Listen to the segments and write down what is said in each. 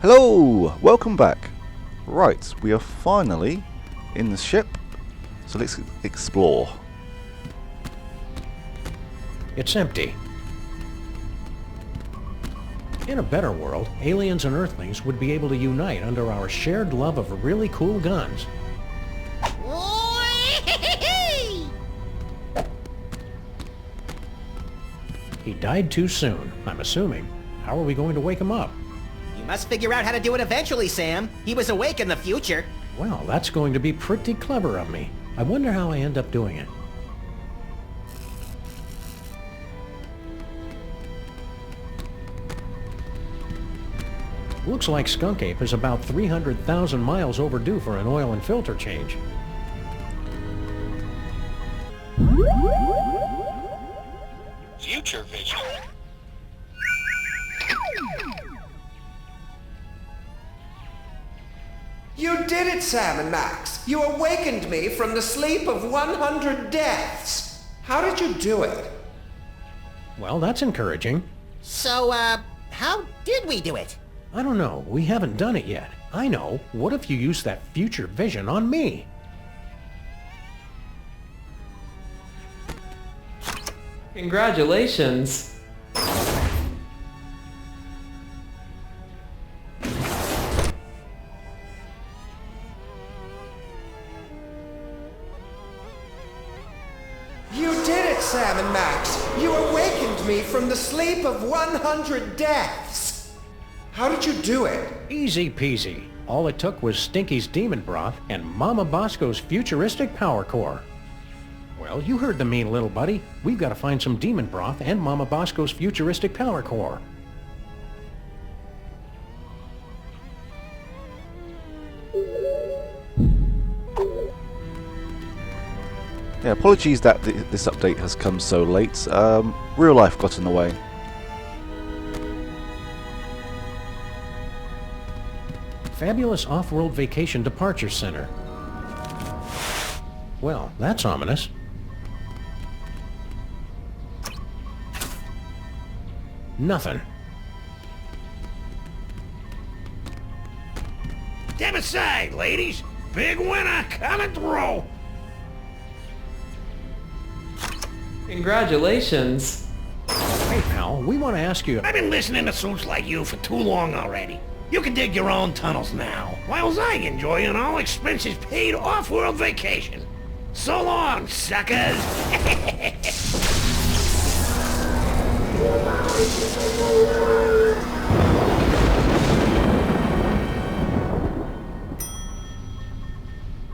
Hello! Welcome back. Right, we are finally in the ship, so let's explore. It's empty. In a better world, aliens and Earthlings would be able to unite under our shared love of really cool guns. He died too soon, I'm assuming. How are we going to wake him up? You must figure out how to do it eventually, Sam. He was awake in the future. Well, that's going to be pretty clever of me. I wonder how I end up doing it. Looks like Skunk Ape is about 300,000 miles overdue for an oil and filter change. Future vision. You did it, Sam and Max. You awakened me from the sleep of 100 deaths. How did you do it? Well, that's encouraging. So, how did we do it? I don't know. We haven't done it yet. I know. What if you use that future vision on me? Congratulations. You did it, Sam and Max. You awakened me from the sleep of 100 deaths. How did you do it? Easy peasy. All it took was Stinky's demon broth and Mama Bosco's futuristic power core. Well, you heard the mean little buddy. We've got to find some demon broth and Mama Bosco's futuristic power core. Yeah, apologies that this update has come so late. Real life got in the way. Fabulous Off-World Vacation Departure Center. Well, that's ominous. Nothing. Step aside, ladies. Big winner coming through. Congratulations. Hey, pal, we want to ask you... I've been listening to suits like you for too long already. You can dig your own tunnels now, whilst I enjoy an all-expenses paid off-world vacation. So long, suckers!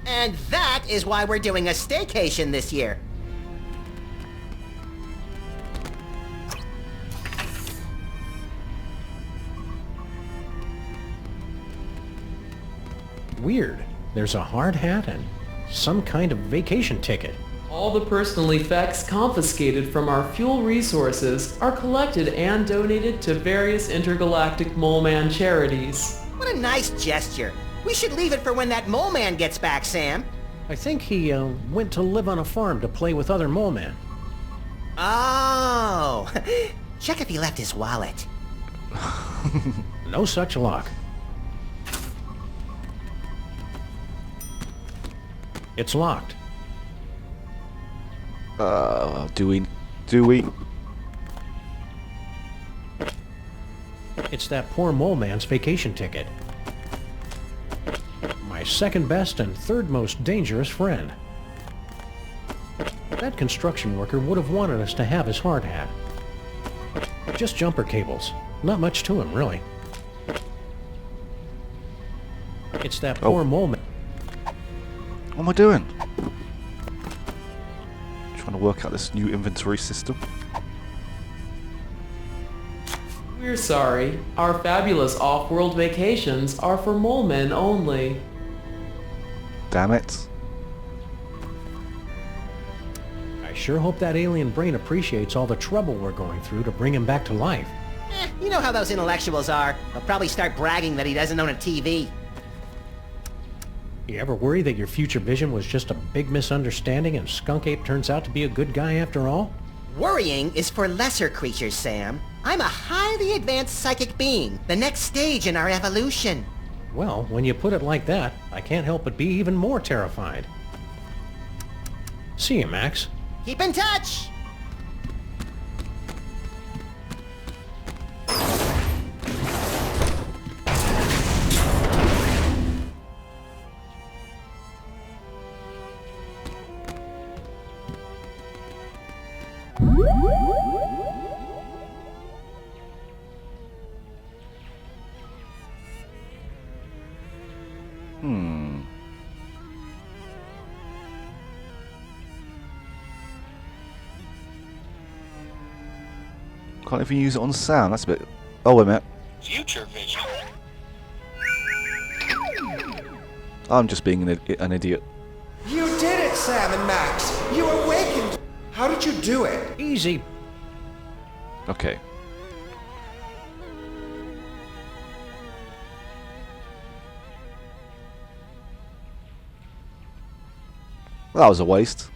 And that is why we're doing a staycation this year. Weird. There's a hard hat and some kind of vacation ticket. All the personal effects confiscated from our fuel resources are collected and donated to various intergalactic Mole Man charities. What a nice gesture. We should leave it for when that mole man gets back, Sam. I think he went to live on a farm to play with other mole men. Oh, check if he left his wallet. No such luck. It's locked. Do we? It's that poor mole man's vacation ticket. My second best and third most dangerous friend. That construction worker would have wanted us to have his hard hat. Just jumper cables. Not much to him, really. It's that poor mole man. What am I doing? Trying to work out this new inventory system. We're sorry. Our fabulous off-world vacations are for mole men only. Damn it. I sure hope that alien brain appreciates all the trouble we're going through to bring him back to life. You know how those intellectuals are. They'll probably start bragging that he doesn't own a TV. You ever worry that your future vision was just a big misunderstanding and Skunk Ape turns out to be a good guy after all? Worrying is for lesser creatures, Sam. I'm a highly advanced psychic being, the next stage in our evolution. Well, when you put it like that, I can't help but be even more terrified. See you, Max. Keep in touch! Can't even use it on sound. That's a bit... Oh, wait a minute. Future vision. I'm just being an idiot. You did it, Sam and Max! You awakened! How did you do it? Easy. Okay. Well, that was a waste.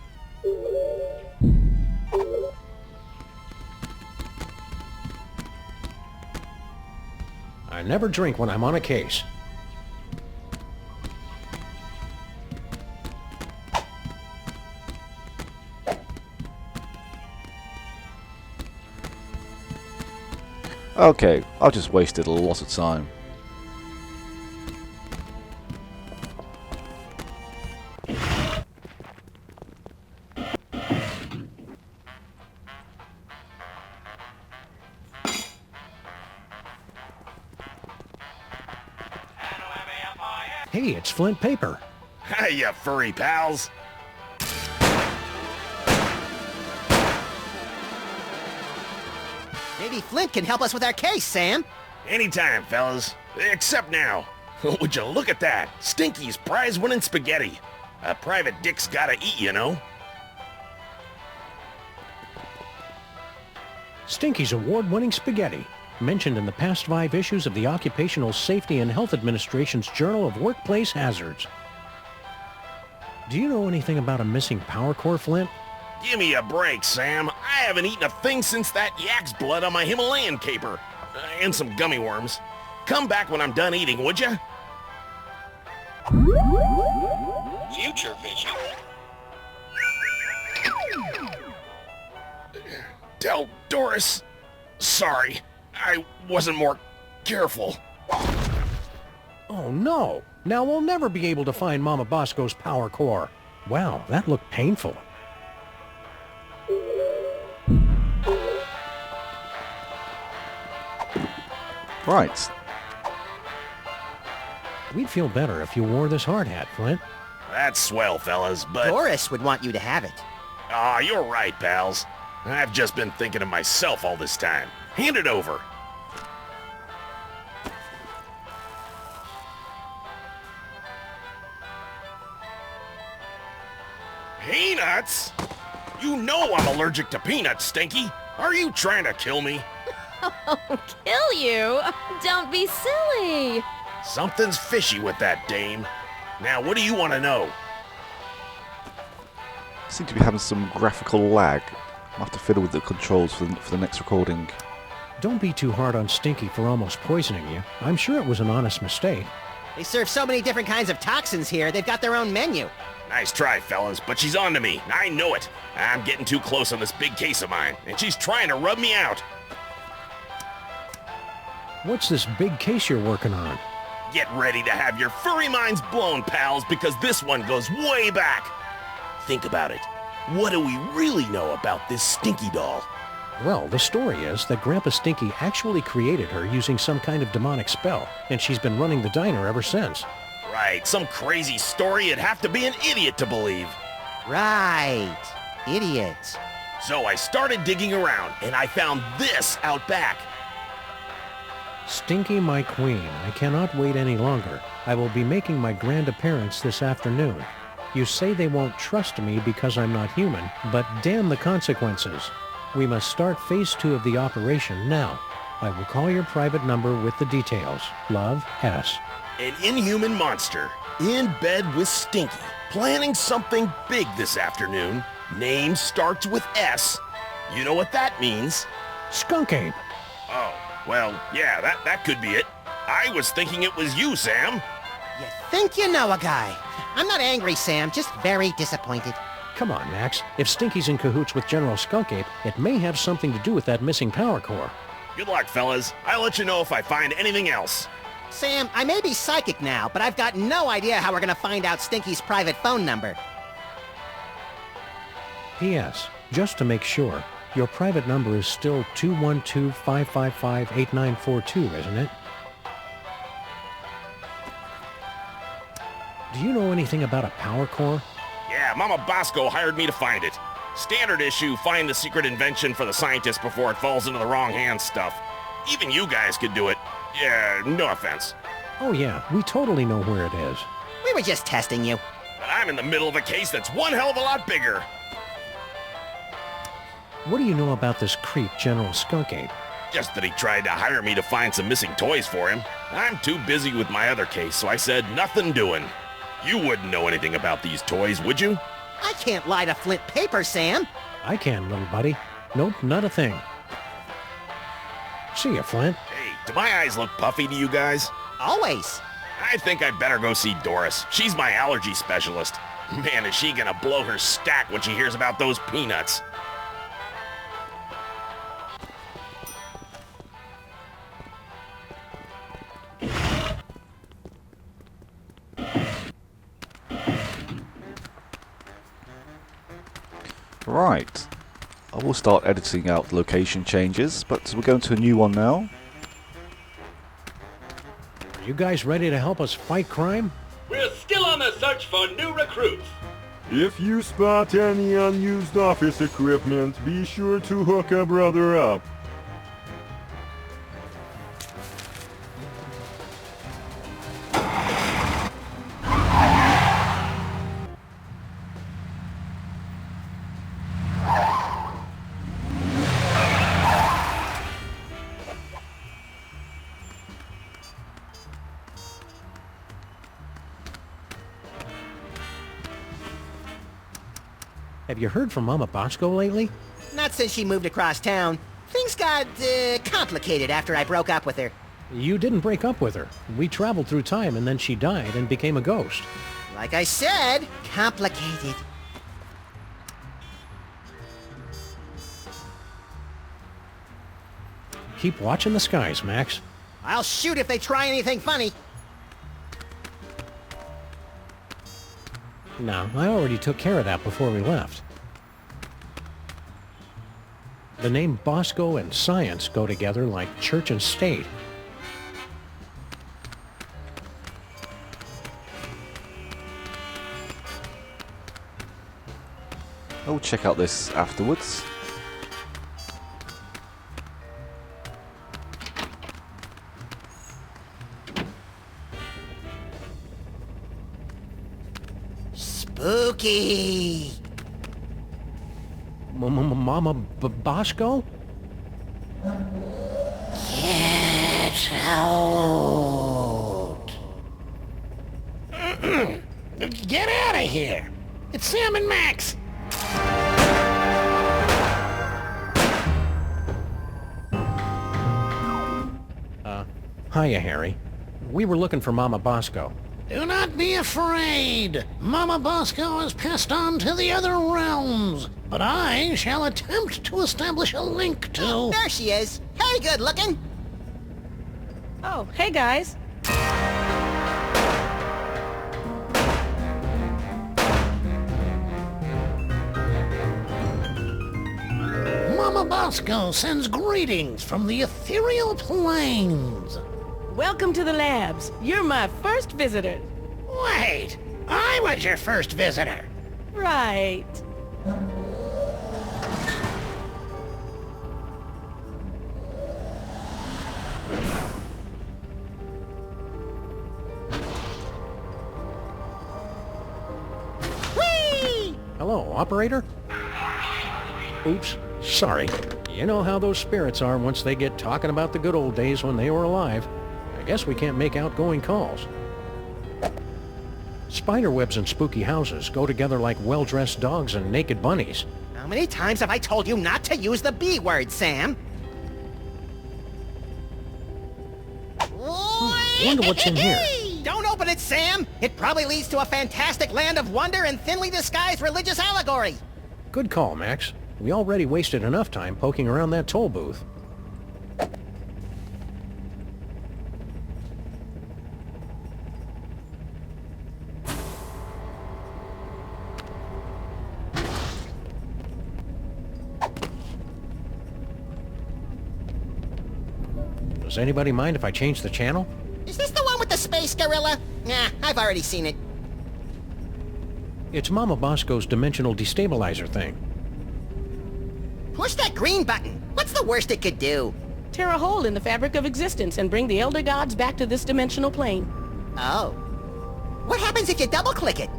I never drink when I'm on a case. Okay, I've just wasted a lot of time. Hey, it's Flint paper. Hey, you furry pals. Maybe Flint can help us with our case, Sam. Anytime, fellas. Except now. Would you look at that? Stinky's prize-winning spaghetti. A private dick's gotta eat, you know? Stinky's award-winning spaghetti, mentioned in the past 5 issues of the Occupational Safety and Health Administration's Journal of Workplace Hazards. Do you know anything about a missing power core, Flint? Give me a break, Sam. I haven't eaten a thing since that yak's blood on my Himalayan caper. And some gummy worms. Come back when I'm done eating, would ya? Future vision. Tell Doris. Sorry. I wasn't more careful. Oh no! Now we'll never be able to find Mama Bosco's power core. Wow, that looked painful. Right. We'd feel better if you wore this hard hat, Flint. That's swell, fellas, but... Doris would want you to have it. Aw, you're right, pals. I've just been thinking of myself all this time. Hand it over. Peanuts? You know I'm allergic to peanuts, Stinky. Are you trying to kill me? Kill you? Don't be silly. Something's fishy with that dame. Now, what do you want to know? Seem to be having some graphical lag. I'll have to fiddle with the controls for the next recording. Don't be too hard on Stinky for almost poisoning you. I'm sure it was an honest mistake. They serve so many different kinds of toxins here, they've got their own menu. Nice try, fellas, but she's on to me. I know it. I'm getting too close on this big case of mine, and she's trying to rub me out. What's this big case you're working on? Get ready to have your furry minds blown, pals, because this one goes way back. Think about it. What do we really know about this Stinky doll? Well, the story is that Grandpa Stinky actually created her using some kind of demonic spell, and she's been running the diner ever since. Right, some crazy story you'd have to be an idiot to believe. Right. Idiots. So I started digging around, and I found this out back. Stinky, my queen, I cannot wait any longer. I will be making my grand appearance this afternoon. You say they won't trust me because I'm not human, but damn the consequences. We must start phase 2 of the operation now. I will call your private number with the details. Love, S. An inhuman monster, in bed with Stinky, planning something big this afternoon. Name starts with S. You know what that means? Skunk Ape. Oh, well, yeah, that could be it. I was thinking it was you, Sam. You think you know a guy. I'm not angry, Sam, just very disappointed. Come on, Max. If Stinky's in cahoots with General Skunkape, it may have something to do with that missing power core. Good luck, fellas. I'll let you know if I find anything else. Sam, I may be psychic now, but I've got no idea how we're gonna find out Stinky's private phone number. P.S. Just to make sure, your private number is still 212-555-8942, isn't it? Do you know anything about a power core? Yeah, Mama Bosco hired me to find it. Standard issue, find the secret invention for the scientist before it falls into the wrong hands stuff. Even you guys could do it. Yeah, no offense. Oh yeah, we totally know where it is. We were just testing you. But I'm in the middle of a case that's one hell of a lot bigger. What do you know about this creep, General Skunkape? Just that he tried to hire me to find some missing toys for him. I'm too busy with my other case, so I said nothing doing. You wouldn't know anything about these toys, would you? I can't lie to Flint paper, Sam. I can, little buddy. Nope, not a thing. See ya, Flint. Hey, do my eyes look puffy to you guys? Always. I think I better go see Doris. She's my allergy specialist. Man, is she gonna blow her stack when she hears about those peanuts. Right. I will start editing out location changes, but we're going to a new one now. Are you guys ready to help us fight crime? We're still on the search for new recruits. If you spot any unused office equipment, be sure to hook a brother up. Have you heard from Mama Bosco lately? Not since she moved across town. Things got, complicated after I broke up with her. You didn't break up with her. We traveled through time and then she died and became a ghost. Like I said, complicated. Keep watching the skies, Max. I'll shoot if they try anything funny. No, I already took care of that before we left. The name Bosco and science go together like church and state. I'll check out this afterwards. Spooky. Mama Bosco? Get out. Get out of here! It's Sam and Max! Hiya, Harry. We were looking for Mama Bosco. Do not be afraid. Mama Bosco has passed on to the other realms. But I shall attempt to establish a link to... There she is. Hey, good looking. Oh, hey guys. Mama Bosco sends greetings from the ethereal plains. Welcome to the labs. You're my first visitor. Wait, I was your first visitor. Right. Whee! Hello, operator? Oops, sorry. You know how those spirits are once they get talking about the good old days when they were alive. I guess we can't make outgoing calls. Spiderwebs and spooky houses go together like well-dressed dogs and naked bunnies. How many times have I told you not to use the B word, Sam? Wonder what's in here. Don't open it, Sam! It probably leads to a fantastic land of wonder and thinly disguised religious allegory. Good call, Max. We already wasted enough time poking around that toll booth. Does anybody mind if I change the channel? Is this the one with the space gorilla? Nah, I've already seen it. It's Mama Bosco's dimensional destabilizer thing. Push that green button. What's the worst it could do? Tear a hole in the fabric of existence and bring the Elder Gods back to this dimensional plane. Oh. What happens if you double-click it?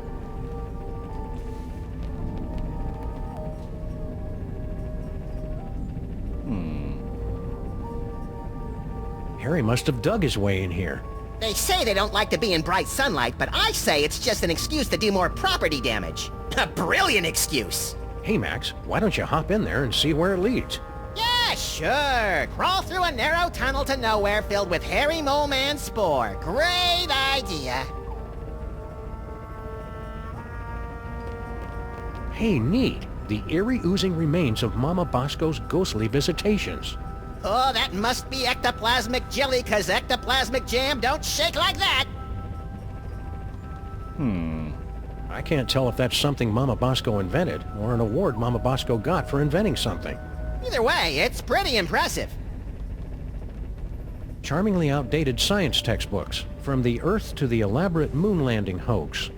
Harry must have dug his way in here. They say they don't like to be in bright sunlight, but I say it's just an excuse to do more property damage. A brilliant excuse. Hey, Max, why don't you hop in there and see where it leads? Yeah, sure. Crawl through a narrow tunnel to nowhere filled with hairy mole man spore. Great idea. Hey, neat. The eerie oozing remains of Mama Bosco's ghostly visitations. Oh, that must be ectoplasmic jelly, 'cause ectoplasmic jam don't shake like that. I can't tell if that's something Mama Bosco invented, or an award Mama Bosco got for inventing something. Either way, it's pretty impressive. Charmingly outdated science textbooks, from the Earth to the elaborate moon landing hoax.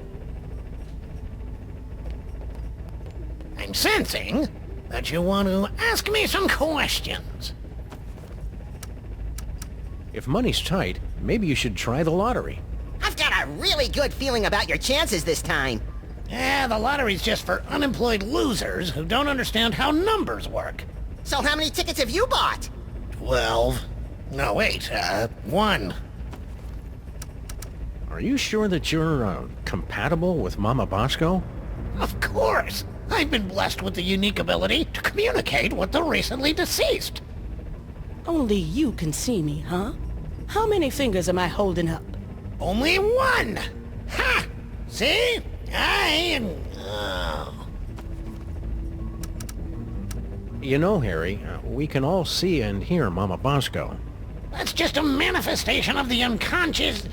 I'm sensing that you want to ask me some questions. If money's tight, maybe you should try the lottery. I've got a really good feeling about your chances this time. Yeah, the lottery's just for unemployed losers who don't understand how numbers work. So how many tickets have you bought? 12. No, wait, 1. Are you sure that you're, compatible with Mama Bosco? Of course. I've been blessed with the unique ability to communicate with the recently deceased. Only you can see me, huh? How many fingers am I holding up? Only 1! Ha! See? You know, Harry, we can all see and hear Mama Bosco. That's just a manifestation of the unconscious...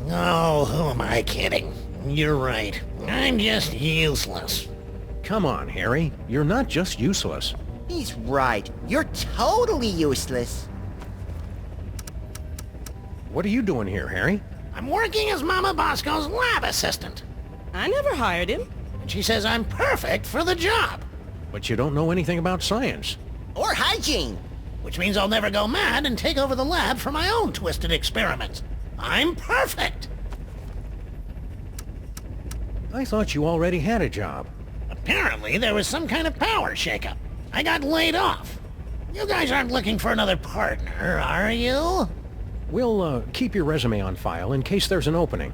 Oh, who am I kidding? You're right. I'm just useless. Come on, Harry. You're not just useless. He's right. You're totally useless. What are you doing here, Harry? I'm working as Mama Bosco's lab assistant. I never hired him. And she says I'm perfect for the job. But you don't know anything about science. Or hygiene. Which means I'll never go mad and take over the lab for my own twisted experiments. I'm perfect. I thought you already had a job. Apparently there was some kind of power shakeup. I got laid off. You guys aren't looking for another partner, are you? We'll, keep your resume on file in case there's an opening.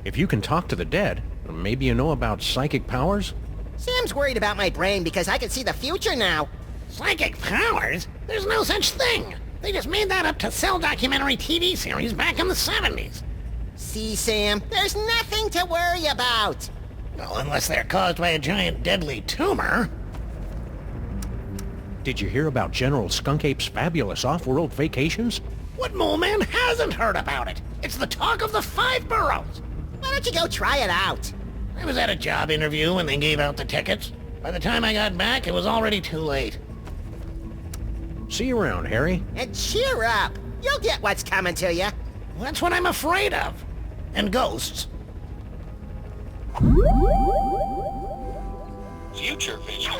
If you can talk to the dead, maybe you know about psychic powers? Sam's worried about my brain because I can see the future now. Psychic powers? There's no such thing. They just made that up to sell documentary TV series back in the 70s. See, Sam, there's nothing to worry about. Well, unless they're caused by a giant deadly tumor. Did you hear about General Skunk Ape's fabulous off-world vacations? What mole man hasn't heard about it? It's the talk of the 5 boroughs. Why don't you go try it out? I was at a job interview when they gave out the tickets. By the time I got back, it was already too late. See you around, Harry. And cheer up. You'll get what's coming to you. That's what I'm afraid of. And ghosts. Future vision.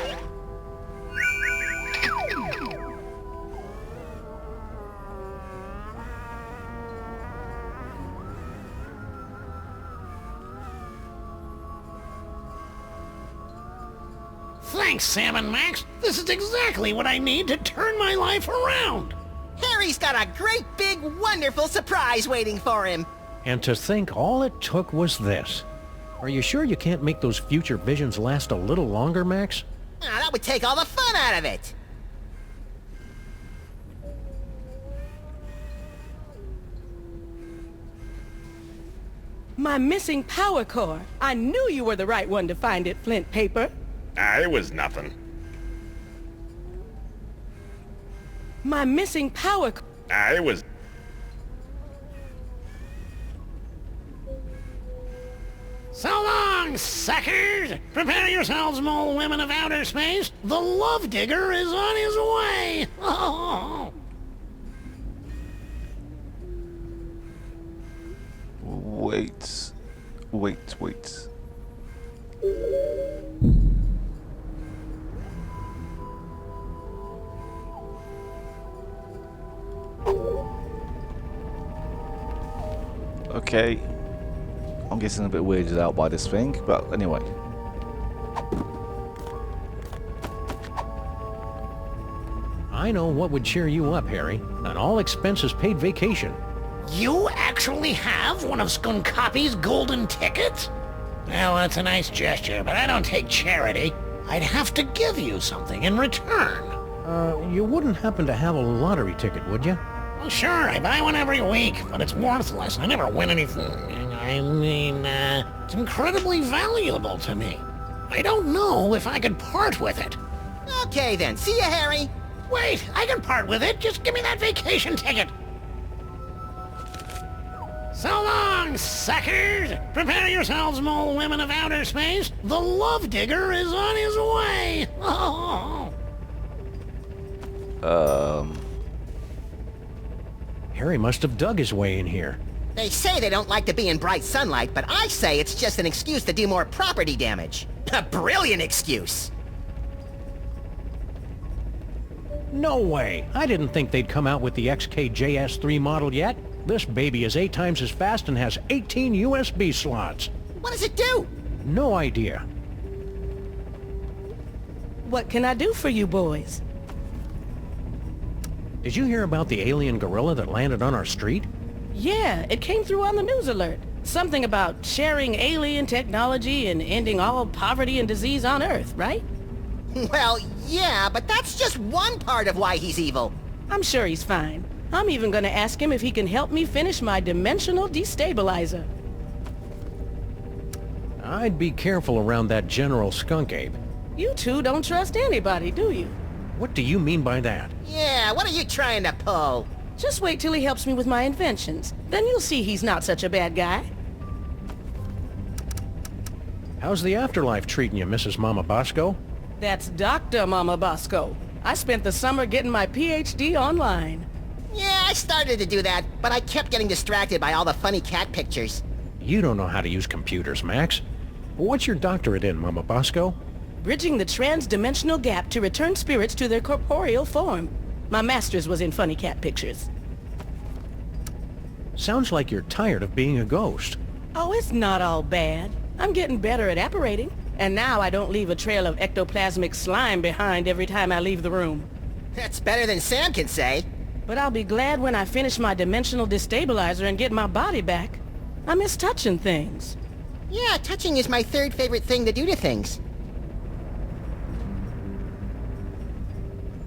Thanks, Sam and Max. This is exactly what I need to turn my life around. Harry's got a great big wonderful surprise waiting for him. And to think all it took was this. Are you sure you can't make those future visions last a little longer, Max? Ah, that would take all the fun out of it. My missing power core. I knew you were the right one to find it, Flint Paper. It was nothing. My missing power core. It was... So long, suckers! Prepare yourselves, mole women of outer space. The love digger is on his way. Oh. Wait. Okay. I'm getting a bit weirded out by this thing, but anyway. I know what would cheer you up, Harry. An all-expenses-paid vacation. You actually have one of Skunkopy's golden tickets? Well, that's a nice gesture, but I don't take charity. I'd have to give you something in return. You wouldn't happen to have a lottery ticket, would you? Well, sure, I buy one every week, but it's worthless. I never win anything. I mean, it's incredibly valuable to me. I don't know if I could part with it. Okay then, see ya, Harry. Wait, I can part with it. Just give me that vacation ticket. So long, suckers! Prepare yourselves, mole women of outer space. The love digger is on his way. Oh. Harry must have dug his way in here. They say they don't like to be in bright sunlight, but I say it's just an excuse to do more property damage. A brilliant excuse. No way! I didn't think they'd come out with the XKJS3 model yet. This baby is 8 times as fast and has 18 USB slots. What does it do? No idea. What can I do for you boys? Did you hear about the alien gorilla that landed on our street? Yeah, it came through on the news alert. Something about sharing alien technology and ending all poverty and disease on Earth, right? Well, yeah, but that's just one part of why he's evil. I'm sure he's fine. I'm even gonna ask him if he can help me finish my dimensional destabilizer. I'd be careful around that General Skunk Ape. You two don't trust anybody, do you? What do you mean by that? Yeah, what are you trying to pull? Just wait till he helps me with my inventions. Then you'll see he's not such a bad guy. How's the afterlife treating you, Mrs. Mama Bosco? That's Dr. Mama Bosco. I spent the summer getting my PhD online. Yeah, I started to do that, but I kept getting distracted by all the funny cat pictures. You don't know how to use computers, Max. What's your doctorate in, Mama Bosco? Bridging the trans-dimensional gap to return spirits to their corporeal form. My master's was in funny cat pictures. Sounds like you're tired of being a ghost. Oh, it's not all bad. I'm getting better at apparating. And now I don't leave a trail of ectoplasmic slime behind every time I leave the room. That's better than Sam can say. But I'll be glad when I finish my dimensional destabilizer and get my body back. I miss touching things. Yeah, touching is my third favorite thing to do to things.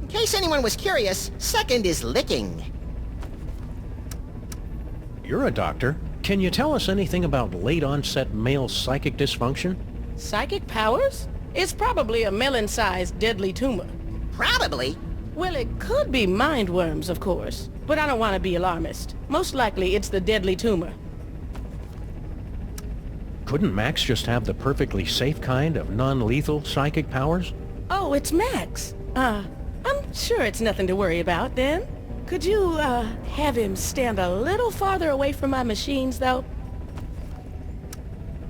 In case anyone was curious, second is licking. You're a doctor. Can you tell us anything about late-onset male psychic dysfunction? Psychic powers? It's probably a melon-sized deadly tumor. Probably? Well, it could be mind worms, of course. But I don't want to be alarmist. Most likely it's the deadly tumor. Couldn't Max just have the perfectly safe kind of non-lethal psychic powers? Oh, it's Max. I'm sure it's nothing to worry about, then. Could you, have him stand a little farther away from my machines, though?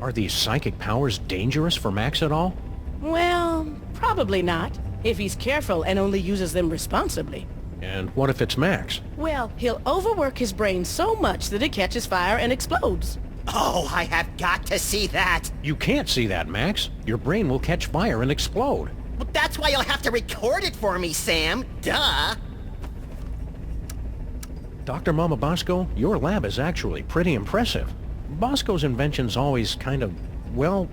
Are these psychic powers dangerous for Max at all? Well, probably not, if he's careful and only uses them responsibly. And what if it's Max? Well, he'll overwork his brain so much that it catches fire and explodes. Oh, I have got to see that. You can't see that, Max. Your brain will catch fire and explode. Well, that's why you'll have to record it for me, Sam. Duh. Dr. Mama Bosco, your lab is actually pretty impressive. Bosco's inventions always kind of, well...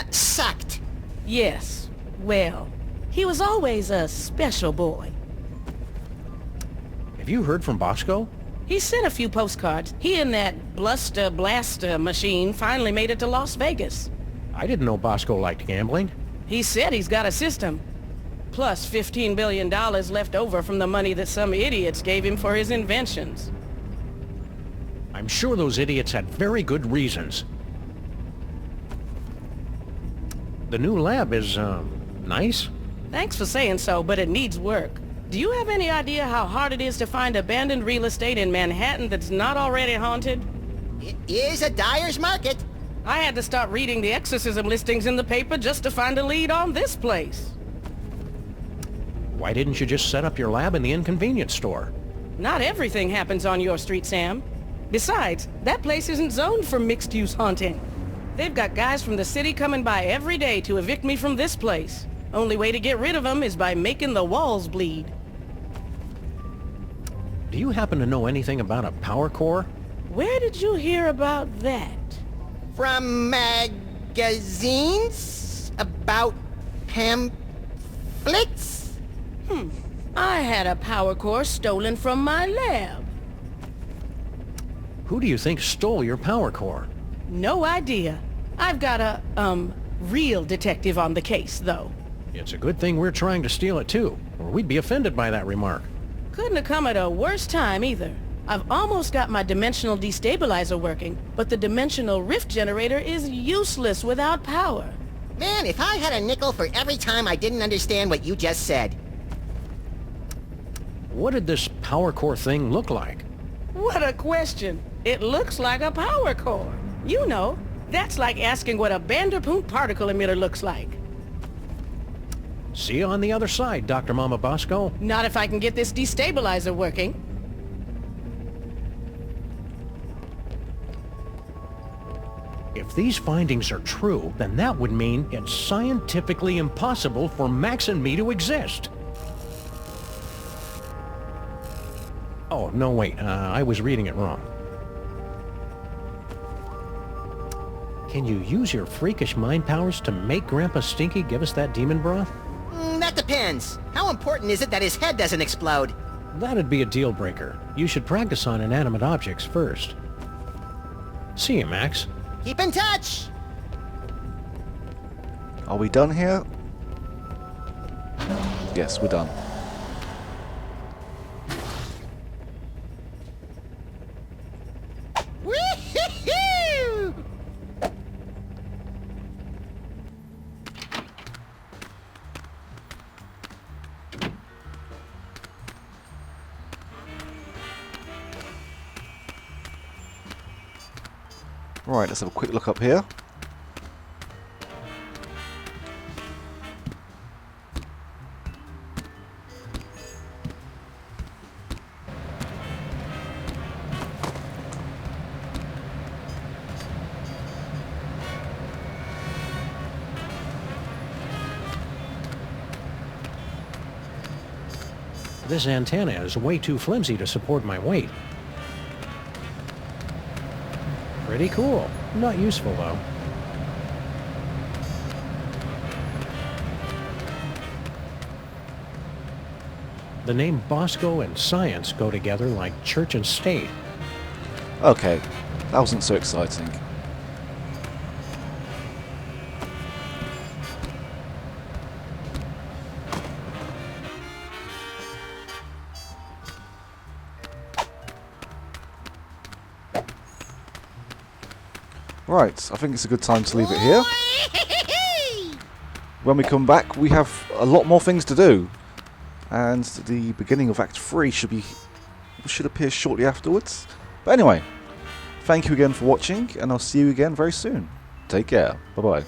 sucked. Yes, well, he was always a special boy. Have you heard from Bosco? He sent a few postcards. He and that Bluster Blaster machine finally made it to Las Vegas. I didn't know Bosco liked gambling. He said he's got a system. Plus $15 billion left over from the money that some idiots gave him for his inventions. I'm sure those idiots had very good reasons. The new lab is, nice? Thanks for saying so, but it needs work. Do you have any idea how hard it is to find abandoned real estate in Manhattan that's not already haunted? It is a dyer's market. I had to start reading the exorcism listings in the paper just to find a lead on this place. Why didn't you just set up your lab in the inconvenience store? Not everything happens on your street, Sam. Besides, that place isn't zoned for mixed-use haunting. They've got guys from the city coming by every day to evict me from this place. Only way to get rid of them is by making the walls bleed. Do you happen to know anything about a power core? Where did you hear about that? From magazines? About pamphlets? I had a power core stolen from my lab. Who do you think stole your power core? No idea. I've got a, real detective on the case, though. It's a good thing we're trying to steal it too, or we'd be offended by that remark. Couldn't have come at a worse time either. I've almost got my dimensional destabilizer working, but the dimensional rift generator is useless without power. Man, if I had a nickel for every time I didn't understand what you just said. What did this power core thing look like? What a question. It looks like a power core. You know, that's like asking what a Vanderpool particle emitter looks like. See you on the other side, Dr. Mama Bosco. Not if I can get this destabilizer working. If these findings are true, then that would mean it's scientifically impossible for Max and me to exist. Oh, no, wait. I was reading it wrong. Can you use your freakish mind powers to make Grandpa Stinky give us that demon broth? That depends. How important is it that his head doesn't explode? That'd be a deal breaker. You should practice on inanimate objects first. See you, Max. Keep in touch! Are we done here? Yes, we're done. Woo-hoo-hoo! Right, let's have a quick look up here. This antenna is way too flimsy to support my weight. Pretty cool. Not useful, though. The name Bosco and science go together like church and state. Okay, that wasn't so exciting. Right, I think it's a good time to leave it here. When we come back, we have a lot more things to do. And the beginning of Act 3 should appear shortly afterwards. But anyway, thank you again for watching, and I'll see you again very soon. Take care. Bye-bye.